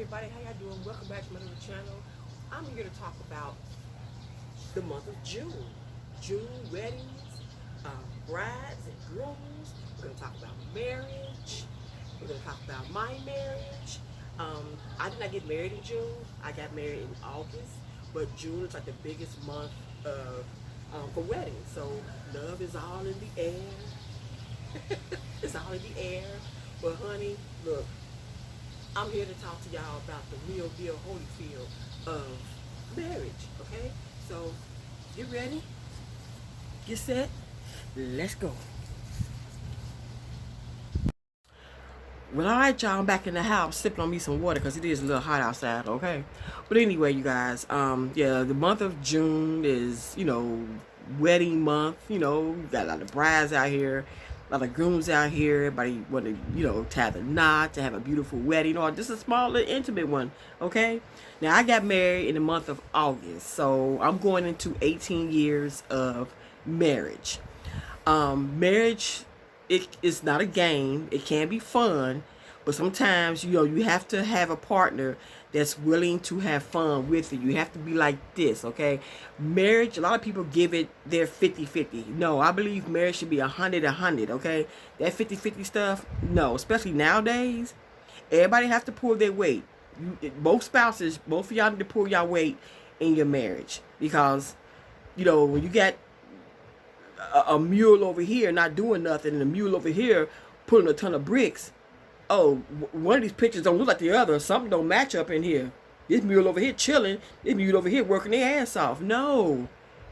everybody, how y'all doing? Welcome back to my little channel. I'm here to talk about the month of June. June weddings, brides and grooms. We're going to talk about marriage. We're going to talk about my marriage. I did not get married in June. I got married in August. But June is like the biggest month for weddings. So love is all in the air. It's all in the air. But honey, look, I'm here to talk to y'all about the real deal Holyfield of marriage, okay? So, get ready, get set, let's go. Well, all right, y'all, I'm back in the house sipping on me some water because it is a little hot outside, okay? But anyway, you guys, yeah, the month of June is, wedding month. You got a lot of brides out here, a lot of grooms out here. Everybody want to, tie the knot to have a beautiful wedding or just a small little intimate one, okay? Now, I got married in the month of August, so I'm going into 18 years of marriage. Marriage, it is not a game. It can be fun, but sometimes, you have to have a partner that's willing to have fun with you. You have to be like this, okay? Marriage, a lot of people give it their 50-50. No, I believe marriage should be 100-100, okay? That 50-50 stuff, no. Especially nowadays, everybody has to pull their weight. Both spouses, both of y'all need to pull your weight in your marriage. Because, when you got a mule over here not doing nothing and a mule over here pulling a ton of bricks, oh, one of these pictures don't look like the other. Something don't match up in here. This mule over here chilling. This mule over here working their ass off. No.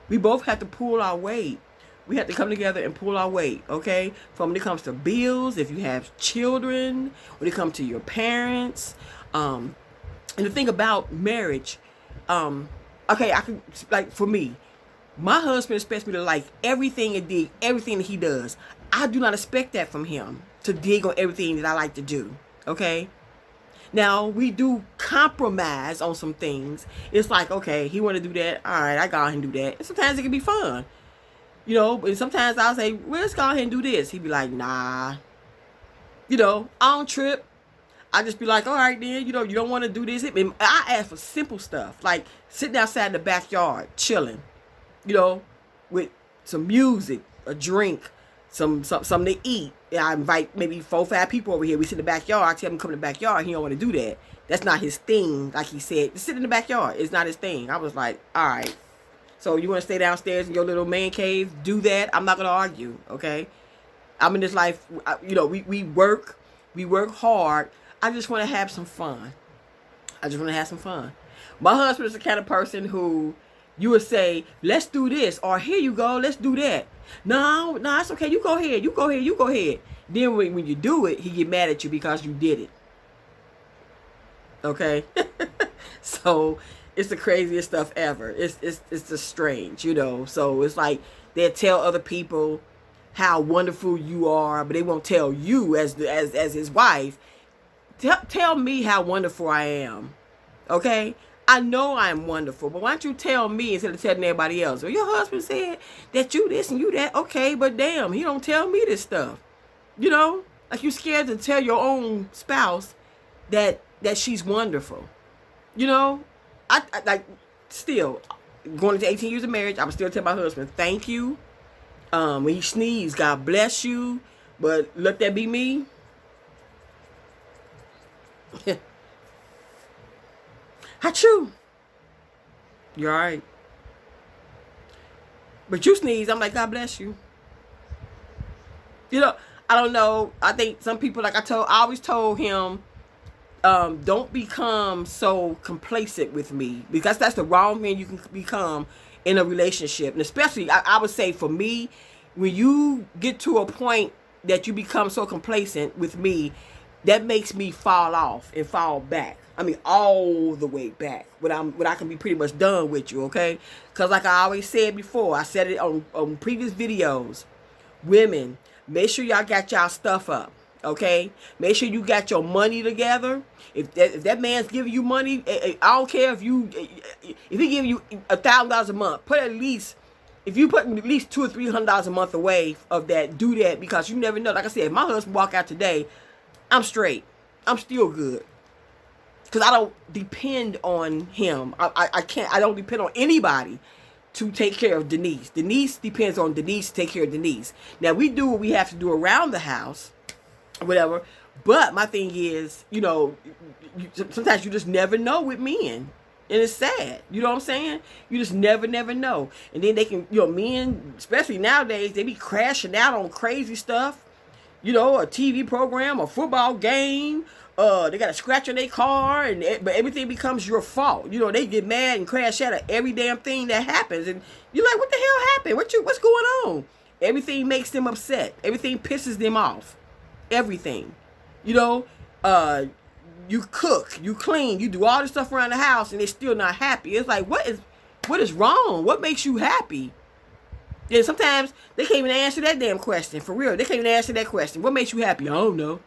We both have to pull our weight. We have to come together and pull our weight, okay? From when it comes to bills, if you have children, when it comes to your parents. And the thing about marriage, okay, I can, like, for me, my husband expects me to like everything and dig everything that he does. I do not expect that from him, to dig on everything that I like to do, okay? Now, we do compromise on some things. It's like, okay, he want to do that. All right, I go ahead and do that. And sometimes it can be fun, but sometimes I'll say, well, let's go ahead and do this. He'd be like, nah. I don't trip. I just be like, all right, then, you don't want to do this. I ask for simple stuff, like sitting outside in the backyard, chilling, with some music, a drink, something to eat. I invite maybe 4 or 5 people over here. We sit in the backyard. I tell him to come in the backyard. He don't want to do that. That's not his thing. Like he said, to sit in the backyard is not his thing. I was like, all right. So you want to stay downstairs in your little man cave? Do that. I'm not going to argue, okay? I'm in this life, we work hard. I just want to have some fun. My husband is the kind of person who you would say, let's do this, or here you go, let's do that. No, it's okay. You go ahead. Then when you do it, he get mad at you because you did it. Okay? So it's the craziest stuff ever. It's just strange, So it's like they'll tell other people how wonderful you are, but they won't tell you as his wife. Tell me how wonderful I am. Okay? I know I'm wonderful, but why don't you tell me instead of telling everybody else? Well, your husband said that you this and you that. Okay, but damn, he don't tell me this stuff. Like you scared to tell your own spouse that she's wonderful. I like still going into 18 years of marriage. I would still tell my husband, thank you. When he sneezes, God bless you. But let that be me. Achoo. You're all right. But you sneeze, I'm like, God bless you. I don't know. I think some people, like I always told him, don't become so complacent with me, because that's the wrong thing you can become in a relationship. And especially, I would say for me, when you get to a point that you become so complacent with me, that makes me fall off and fall back. I mean, all the way back. When I can be pretty much done with you, okay? Because like I always said before, I said it on previous videos, women, make sure y'all got y'all stuff up, okay? Make sure you got your money together. If that man's giving you money, I don't care if he give you $1,000 a month, put at least, if you put at least $200 or $300 a month away of that, do that, because you never know. Like I said, if my husband walk out today, I'm straight. I'm still good. because I don't depend on him. I can't. I don't depend on anybody to take care of Denise. Denise depends on Denise to take care of Denise. Now we do what we have to do around the house, whatever. But my thing is, sometimes you just never know with men. And it's sad. You know what I'm saying? You just never know. And then they can, men, especially nowadays, they be crashing out on crazy stuff. A TV program, a football game. They got a scratch on their car, but everything becomes your fault. They get mad and crash out at every damn thing that happens. And you're like, what the hell happened? What's going on? Everything makes them upset. Everything pisses them off. Everything. You cook, you clean, you do all this stuff around the house, and they're still not happy. It's like, what is wrong? What makes you happy? And sometimes they can't even answer that damn question. For real, they can't even answer that question. What makes you happy? I don't know.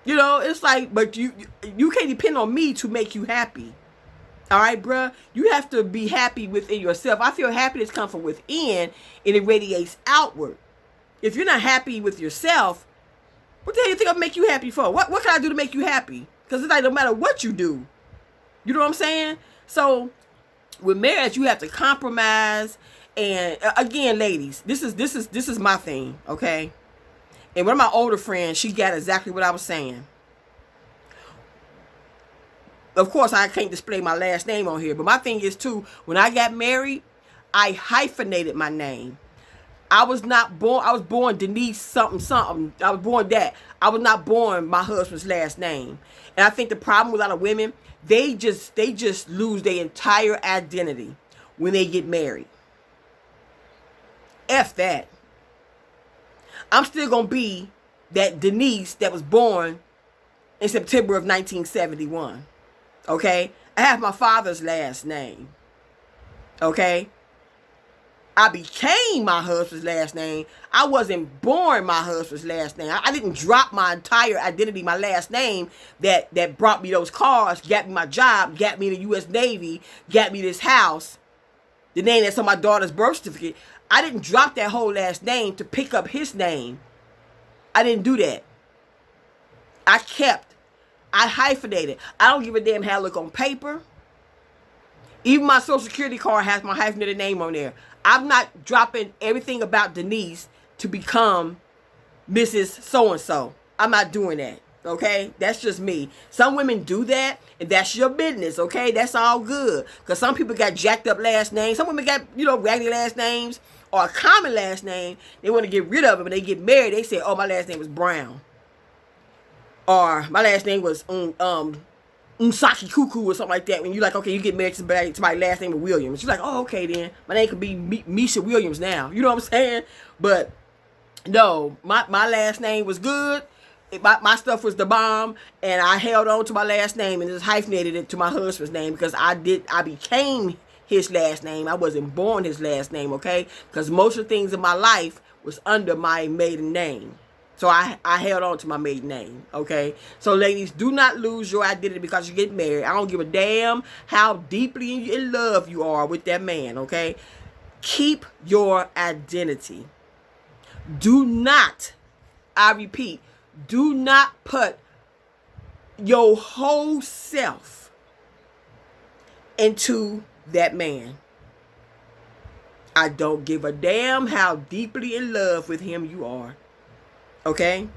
It's like, but you can't depend on me to make you happy. All right, bruh? You have to be happy within yourself. I feel happiness comes from within, and it radiates outward. If you're not happy with yourself, what the hell do you think I'll make you happy for? What can I do to make you happy? Because it's like no matter what you do. You know what I'm saying? So with marriage, you have to compromise. And again, ladies, this is my thing, okay? And one of my older friends, she got exactly what I was saying. Of course, I can't display my last name on here, but my thing is too, when I got married, I hyphenated my name. I was born Denise something. I was born that. I was not born my husband's last name. And I think the problem with a lot of women, they just lose their entire identity when they get married. F that. I'm still going to be that Denise that was born in September of 1971. Okay? I have my father's last name. Okay? I became my husband's last name. I wasn't born my husband's last name. I didn't drop my entire identity, my last name that brought me those cars, got me my job, got me in the U.S. Navy, got me this house, the name that's on my daughter's birth certificate. I didn't drop that whole last name to pick up his name. I didn't do that. I hyphenated. I don't give a damn how I look on paper. Even my social security card has my hyphenated name on there. I'm not dropping everything about Denise to become Mrs. So-and-so. I'm not doing that, okay? That's just me. Some women do that, and that's your business, okay? That's all good. Because some people got jacked up last names. Some women got, raggedy last names or a common last name. They want to get rid of it. When they get married, they say, oh, my last name was Brown. Or my last name was Unsaki Cuckoo or something like that. When you like, okay, you get married to my last name of Williams. You're like, oh, okay then. My name could be Misha Williams now. You know what I'm saying? But no, my last name was good. My stuff was the bomb, and I held on to my last name and just hyphenated it to my husband's name because I became his last name. I wasn't born his last name, okay? Because most of the things in my life was under my maiden name. So I held on to my maiden name, okay? So ladies, do not lose your identity because you get married. I don't give a damn how deeply in love you are with that man, okay? Keep your identity. Do not, I repeat, do not put your whole self into that man. I don't give a damn how deeply in love with him you are. Okay?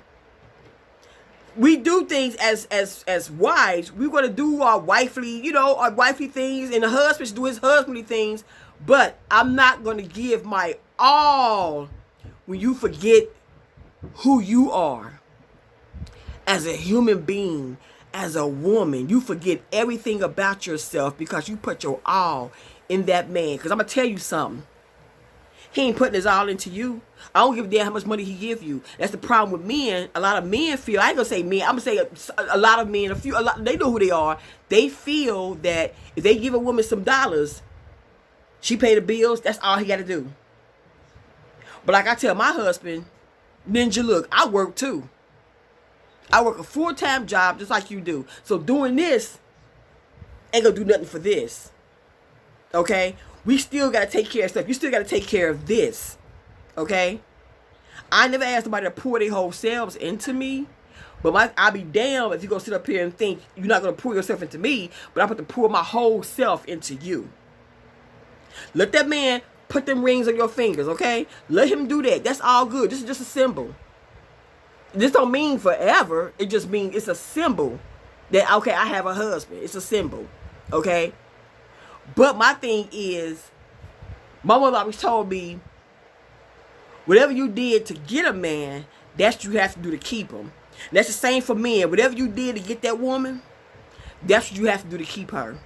We do things as wives. We're going to do our wifely, our wifely things, and the husband should do his husbandly things. But I'm not going to give my all when you forget who you are as a human being, as a woman. You forget everything about yourself because you put your all in that man. Because I'm going to tell you something. He ain't putting his all into you. I don't give a damn how much money he give you. That's the problem with men. A lot of men feel, I ain't gonna say men, I'm gonna say a lot of men, they know who they are. They feel that if they give a woman some dollars, she pay the bills, that's all he gotta do. But like I tell my husband, Ninja, look, I work too. I work a full-time job just like you do. So doing this ain't gonna do nothing for this. Okay? We still got to take care of stuff. You still got to take care of this. Okay? I never asked nobody to pour their whole selves into me. But I'll be damned if you go sit up here and think you're not going to pour yourself into me, but I'm going to pour my whole self into you. Let that man put them rings on your fingers, okay? Let him do that. That's all good. This is just a symbol. This don't mean forever. It just means it's a symbol that, okay, I have a husband. It's a symbol, okay? But my thing is, my mother always told me, whatever you did to get a man, that's what you have to do to keep him. And that's the same for men. Whatever you did to get that woman, that's what you have to do to keep her.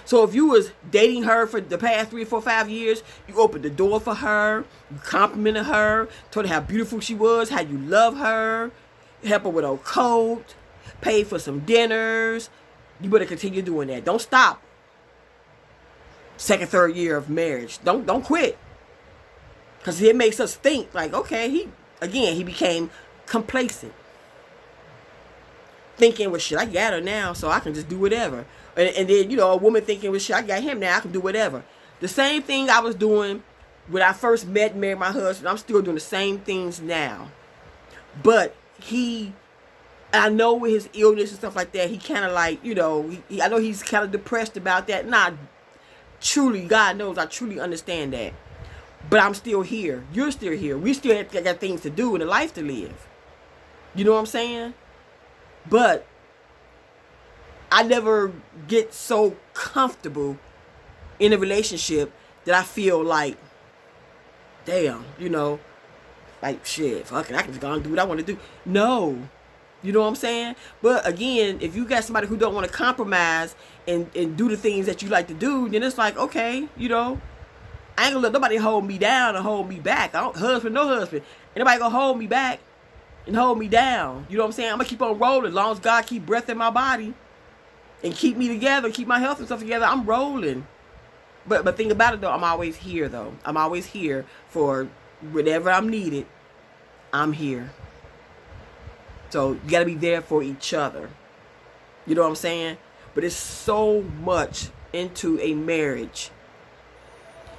So if you was dating her for the past 3, 4, 5 years, you opened the door for her, you complimented her, told her how beautiful she was, how you love her, help her with her coat, paid for some dinners. You better continue doing that. Don't stop. Second, third year of marriage. Don't quit. Because it makes us think like, okay, he became complacent. Thinking, well, shit, I got her now, so I can just do whatever. And then, you know, a woman thinking, well, shit, I got him now, I can do whatever. The same thing I was doing when I first met and married my husband, I'm still doing the same things now. But I know with his illness and stuff like that, he kind of like, you know, I know he's kind of depressed about that. Not truly, God knows, I truly understand that. But I'm still here. You're still here. We still got things to do and a life to live. You know what I'm saying? But I never get so comfortable in a relationship that I feel like, damn, you know, like, shit, fuck it, I can just go and do what I want to do. No. You know what I'm saying? But again, if you got somebody who don't want to compromise and do the things that you like to do, then it's like, okay, you know, I ain't gonna let nobody hold me down or hold me back. Husband, no husband. Ain't nobody gonna hold me back and hold me down. You know what I'm saying? I'm gonna keep on rolling as long as God keep breath in my body and keep me together, keep my health and stuff together. I'm rolling. But think about it though, I'm always here though. I'm always here for whenever I'm needed. I'm here. So you gotta be there for each other. You know what I'm saying? But it's so much into a marriage.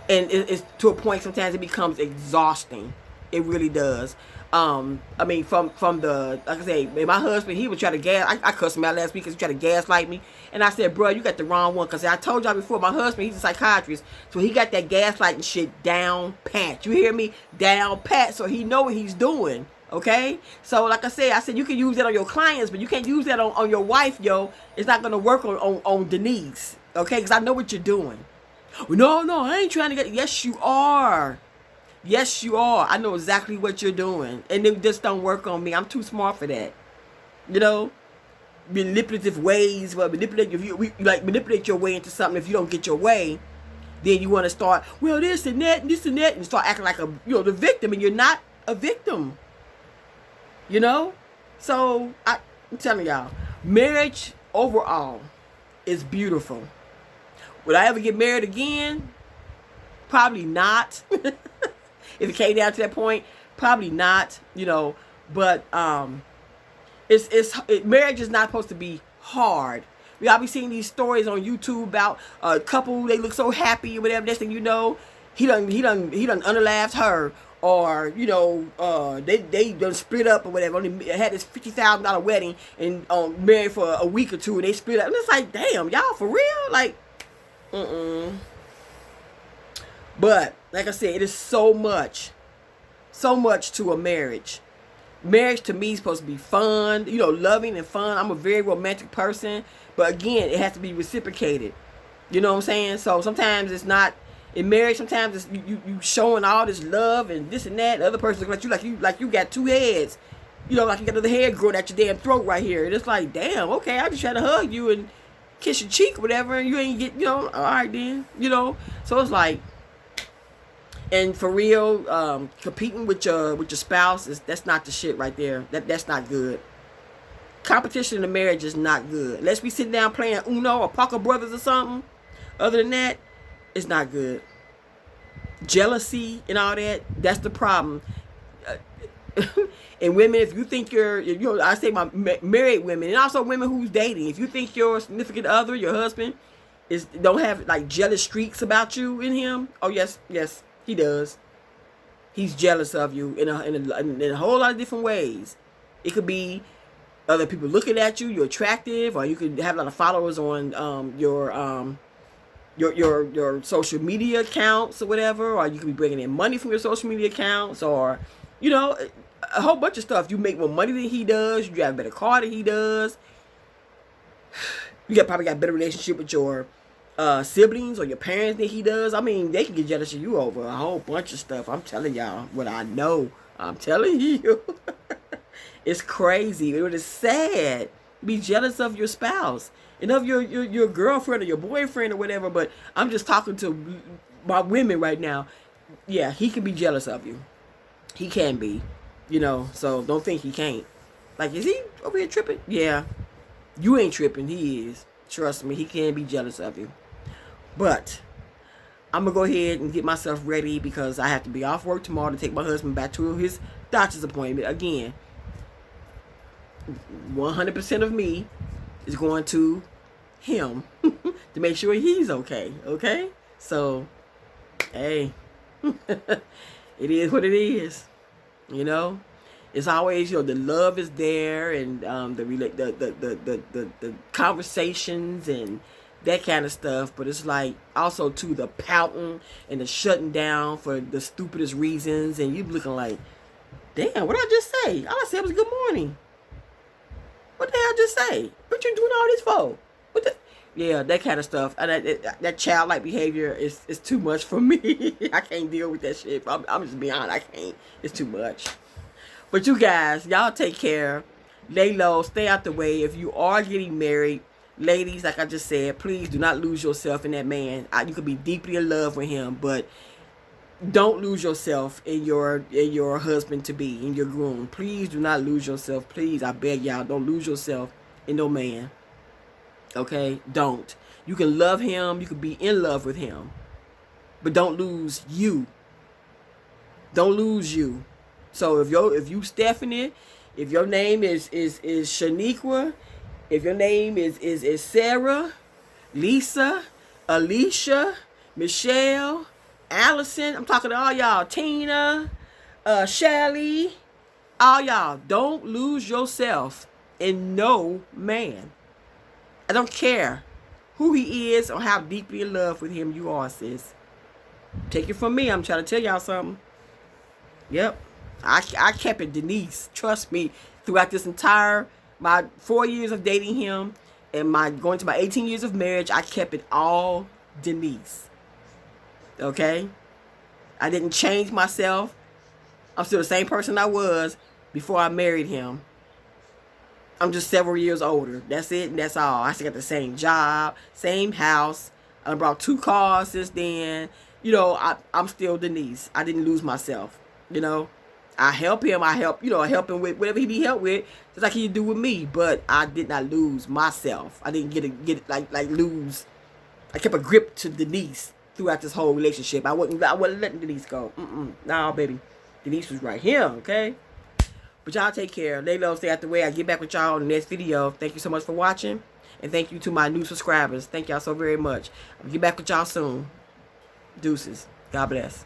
And it's to a point sometimes it becomes exhausting. It really does. I mean, from the, like I say, my husband, he would try to I cussed him out last week because he tried to gaslight me. And I said, bro, you got the wrong one. Because I told y'all before, my husband, he's a psychiatrist. So he got that gaslighting shit down pat. You hear me? Down pat. So he know what he's doing. Okay? So like I said, you can use that on your clients, but you can't use that on your wife, yo. It's not going to work on Denise. Okay? Because I know what you're doing. Well, no, I ain't trying to get... Yes, you are. Yes, you are. I know exactly what you're doing. And it just don't work on me. I'm too smart for that. You know? Manipulative ways. Well, manipulate your way into something. If you don't get your way, then you want to start, well, this and that, and start acting like the victim. And you're not a victim. You know? So, I'm telling y'all, marriage overall is beautiful. Would I ever get married again? Probably not. If it came down to that point, probably not, you know. But marriage is not supposed to be hard. We all be seeing these stories on YouTube about a couple, they look so happy or whatever. Next thing you know, he done underlaughed her, or you know, they done split up or whatever. Only had this $50,000 wedding and married for a week or two, and they split up. And it's like, damn, y'all for real? Like, But like I said, it is so much to a marriage. Marriage to me is supposed to be fun, you know, loving and fun. I'm a very romantic person, but again, it has to be reciprocated. You know what I'm saying? So sometimes it's not in marriage. Sometimes it's you showing all this love and this and that. The other person looking at you like you got two heads. You know, like you got another head growing at your damn throat right here. And it's like, damn, okay, I just trying to hug you and kiss your cheek or whatever, and you ain't get, you know, all right then, you know. So it's like, and for real, competing with your spouse that's not the shit right there. That's not good. Competition in a marriage is not good. Unless we sit down playing Uno or Poker Brothers or something. Other than that, it's not good. Jealousy and all that's the problem. And women, if you think you know, I say my married women, and also women who's dating, if you think your significant other, your husband, don't have like jealous streaks about you in him, oh yes, he does. He's jealous of you in a whole lot of different ways. It could be other people looking at you, you're attractive, or you could have a lot of followers on your social media accounts or whatever, or you could be bringing in money from your social media accounts, or you know, a whole bunch of stuff. You make more money than he does. You drive a better car than he does. You probably got a better relationship with your siblings or your parents than he does. I mean, they can get jealous of you over a whole bunch of stuff. I'm telling y'all what I know. I'm telling you. It's crazy. It is sad. Be jealous of your spouse and of your girlfriend or your boyfriend or whatever. But I'm just talking to my women right now. Yeah, he can be jealous of you. He can be. You know, so don't think he can't. Like, is he over here tripping? Yeah. You ain't tripping. He is. Trust me. He can be jealous of you. But I'm going to go ahead and get myself ready because I have to be off work tomorrow to take my husband back to his doctor's appointment. Again, 100% of me is going to him to make sure he's okay. Okay? So, hey, it is what it is. You know? It's always, you know, the love is there, and the conversations and that kind of stuff. But it's like also too the pouting and the shutting down for the stupidest reasons, and you looking like, damn, what did I just say? All I said was good morning. What the hell I just say? What you doing all this for? What the? Yeah, that kind of stuff. And that childlike behavior is too much for me. I can't deal with that shit. I'm just being honest. I can't. It's too much. But you guys, y'all take care. Lay low. Stay out the way. If you are getting married, ladies, like I just said, please do not lose yourself in that man. You could be deeply in love with him, but don't lose yourself in your husband to be, in your groom. Please do not lose yourself. Please, I beg y'all, don't lose yourself in no man. Okay? Don't. You can love him. You can be in love with him, but don't lose you. Don't lose you. So if you Stephanie, if your name is Shaniqua, if your name is Sarah, Lisa, Alicia, Michelle, Allison, I'm talking to all y'all, Tina, Shelly, all y'all, don't lose yourself in no man. I don't care who he is or how deeply in love with him you are, sis. Take it from me. I'm trying to tell y'all something. Yep. I kept it Denise. Trust me. Throughout this entire, my 4 years of dating him and going to my 18 years of marriage, I kept it all Denise. Okay? I didn't change myself. I'm still the same person I was before I married him. I'm just several years older. That's it, and that's all. I still got the same job, same house. I brought 2 cars since then. You know, I'm still Denise. I didn't lose myself. You know, I help him. I help him with whatever he need help with, just like he do with me. But I did not lose myself. I didn't get it like lose. I kept a grip to Denise throughout this whole relationship. I wasn't letting Denise go. Nah, baby, Denise was right here. Okay. But y'all take care. Lay low, stay out the way. I'll get back with y'all in the next video. Thank you so much for watching. And thank you to my new subscribers. Thank y'all so very much. I'll get back with y'all soon. Deuces. God bless.